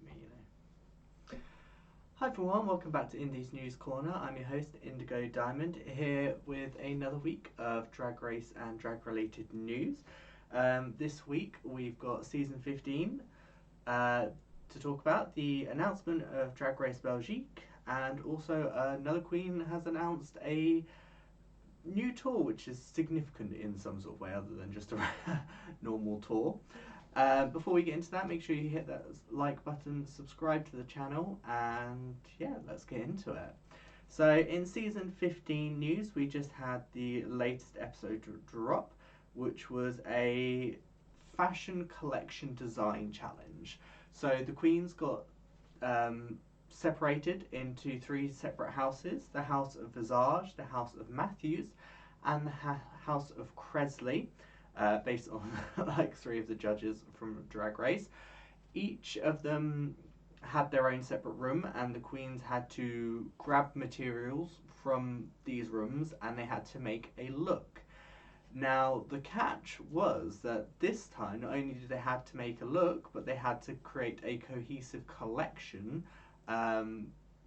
me, Hi everyone, welcome back to Indie's News Corner. I'm your host, Indigo Diamond, here with another week of Drag Race and drag related news. This week we've got season 15 to talk about, the announcement of Drag Race Belgique, and also another queen has announced a new tour which is significant in some sort of way other than just a normal tour. Before we get into that, make sure you hit that like button, subscribe to the channel, and yeah, let's get into it. So in season 15 news, we just had the latest episode drop, which was a fashion collection design challenge. So the queens got separated into three separate houses: the House of Visage, the House of Matthews, and the House of Cresley. Based on like three of the judges from Drag Race. Each of them had their own separate room, and the queens had to grab materials from these rooms and they had to make a look. Now, the catch was that this time, not only did they have to make a look, but they had to create a cohesive collection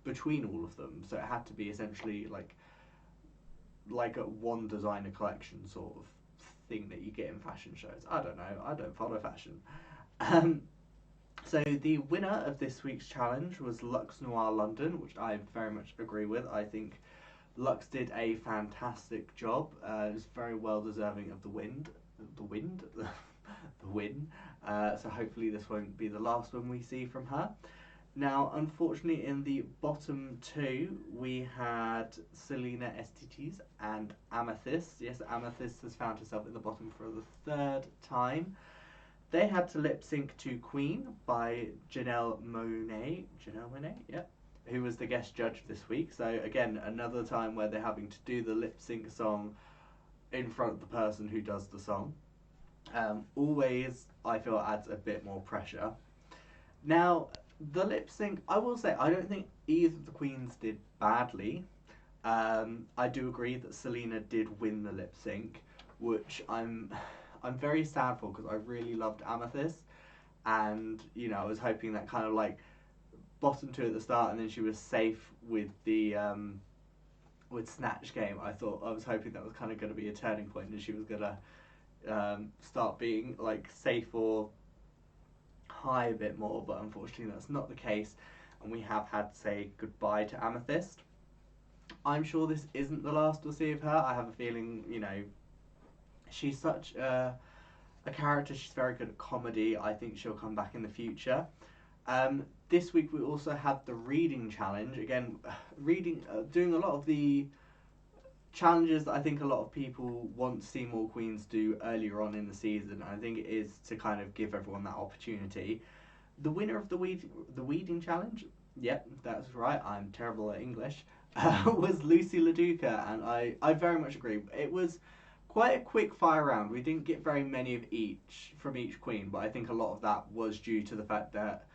between all of them. So it had to be essentially like a one designer collection sort of thing that you get in fashion shows. I don't know, I don't follow fashion. So the winner of this week's challenge was Luxe Noir London, which I very much agree with. I think Luxe did a fantastic job. It was very well deserving of the win. So hopefully this won't be the last one we see from her. Now, unfortunately, in the bottom two, we had Selena STTs and Amethyst. Yes, Amethyst has found herself in the bottom for the third time. They had to lip sync to Queen by Janelle Monáe. Janelle Monáe, yeah. Who was the guest judge this week. So, again, another time where they're having to do the lip sync song in front of the person who does the song. Always, I feel, adds a bit more pressure. Now, the lip sync, I will say, I don't think either of the queens did badly. I do agree that Selena did win the lip sync, which I'm very sad for because I really loved Amethyst, and I was hoping that kind of like bottom two at the start, and then she was safe with the with Snatch Game. I was hoping that was kind of going to be a turning point, and she was gonna start being like safe or high a bit more, but unfortunately that's not the case, and we have had to say goodbye to Amethyst. I'm sure this isn't the last we'll see of her. I have a feeling, she's such a character. She's very good at comedy. I think she'll come back in the future. This week we also had the reading challenge. Again, doing a lot of the challenges that I think a lot of people want to see more queens do earlier on in the season. I think it is to kind of give everyone that opportunity. The winner of the weeding challenge, yep, that's right, I'm terrible at English, was Lucy LaDuca, and I very much agree. It was quite a quick fire round. We didn't get very many of each from each queen, but I think a lot of that was due to the fact that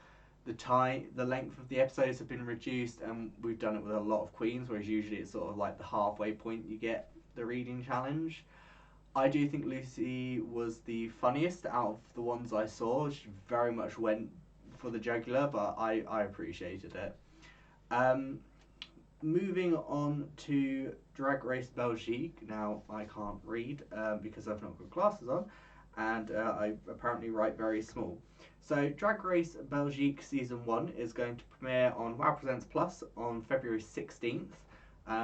the length of the episodes have been reduced, and we've done it with a lot of queens, whereas usually it's sort of like the halfway point you get the reading challenge. I do think Lucy was the funniest out of the ones I saw. She very much went for the jugular, but I appreciated it. Moving on to Drag Race Belgique. Now, I can't read because I've not got glasses on, and I apparently write very small. So, Drag Race Belgique Season 1 is going to premiere on WoW Presents Plus on February 16th.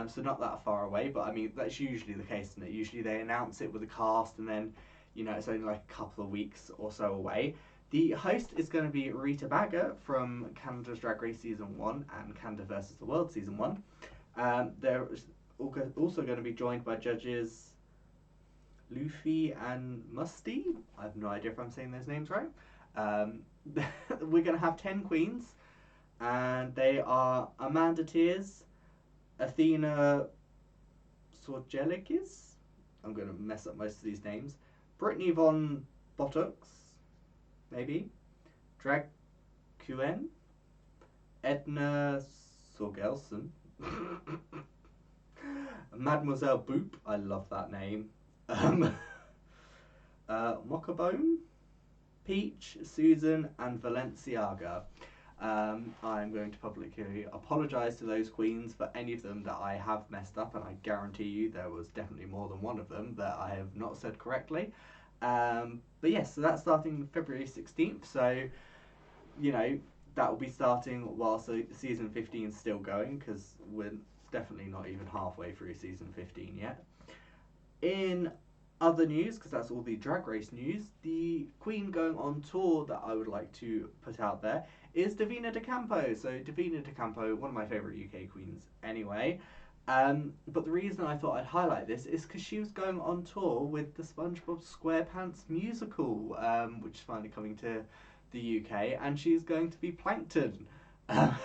So not that far away, but I mean, that's usually the case, isn't it? Usually they announce it with the cast, and then, it's only like a couple of weeks or so away. The host is going to be Rita Baga from Canada's Drag Race Season 1 and Canada vs. the World Season 1. They're also going to be joined by judges Luffy and Musty. I have no idea if I'm saying those names right. We're going to have 10 queens, and they are Amanda Tears, Athena Sorgelikis, I'm going to mess up most of these names, Brittany Von Botox, maybe, Drag Quen, Edna Sorgelson, Mademoiselle Boop, I love that name, Mockabone, Peach, Susan, and Valenciaga. I'm going to publicly apologise to those queens for any of them that I have messed up, and I guarantee you there was definitely more than one of them that I have not said correctly. But yes, so that's starting February 16th, so, you know, that will be starting while season 15 is still going, because we're definitely not even halfway through season 15 yet. In other news, because that's all the Drag Race news, the queen going on tour that I would like to put out there is Davina De Campo. So Davina De Campo, one of my favourite UK queens anyway. But the reason I thought I'd highlight this is because she was going on tour with the Spongebob Squarepants musical, which is finally coming to the UK, and she's going to be Plankton. I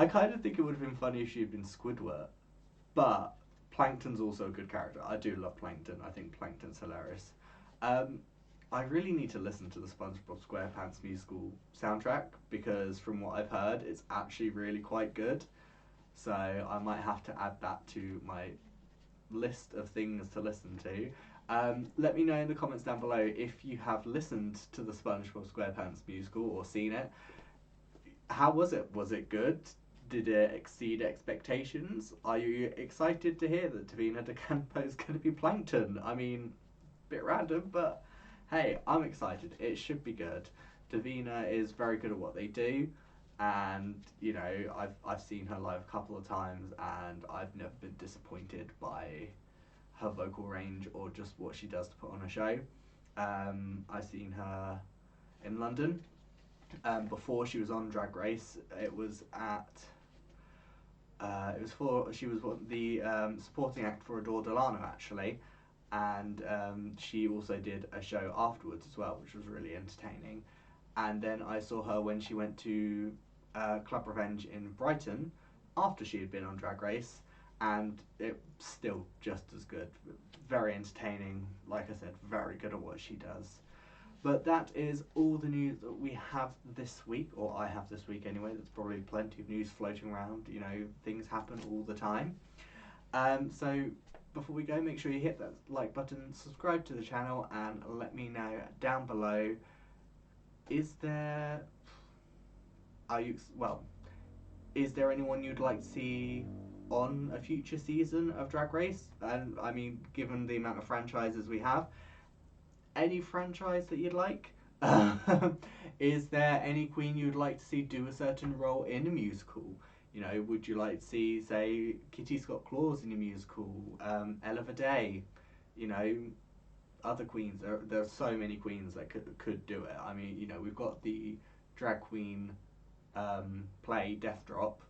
kind of think it would have been funny if she had been Squidward, but Plankton's also a good character. I do love Plankton. I think Plankton's hilarious. I really need to listen to the SpongeBob SquarePants musical soundtrack, because from what I've heard, it's actually really quite good. So I might have to add that to my list of things to listen to. Let me know in the comments down below if you have listened to the SpongeBob SquarePants musical or seen it. How was it? Was it good? Did it exceed expectations? Are you excited to hear that Davina De Campo is going to be Plankton? I mean, a bit random, but hey, I'm excited. It should be good. Davina is very good at what they do, and you know, I've seen her live a couple of times, and I've never been disappointed by her vocal range or just what she does to put on a show. I've seen her in London. Before she was on Drag Race, it was at she was the supporting act for Adore Delano actually, and she also did a show afterwards as well, which was really entertaining. And then I saw her when she went to Club Revenge in Brighton after she had been on Drag Race, and it still just as good. Very entertaining, like I said, very good at what she does. But that is all the news that we have this week, or I have this week anyway. There's probably plenty of news floating around. You know, things happen all the time. So before we go, make sure you hit that like button, subscribe to the channel, and let me know down below. Is there anyone you'd like to see on a future season of Drag Race? And I mean, given the amount of franchises we have, any franchise that you'd like? Is there any queen you'd like to see do a certain role in a musical? You know, would you like to see, say, Kitty Scott Claus in a musical? Ella Day? You know, other queens. There are so many queens that could do it. I mean, you know, we've got the drag queen play Death Drop,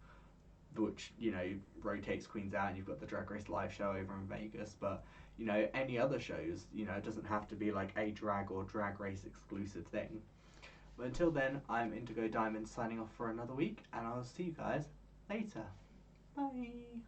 which, you know, rotates queens out, and you've got the Drag Race live show over in Vegas. But you know, any other shows, you know, it doesn't have to be like a drag or Drag Race exclusive thing. But until then, I'm Indigo Diamond signing off for another week, and I'll see you guys later. Bye.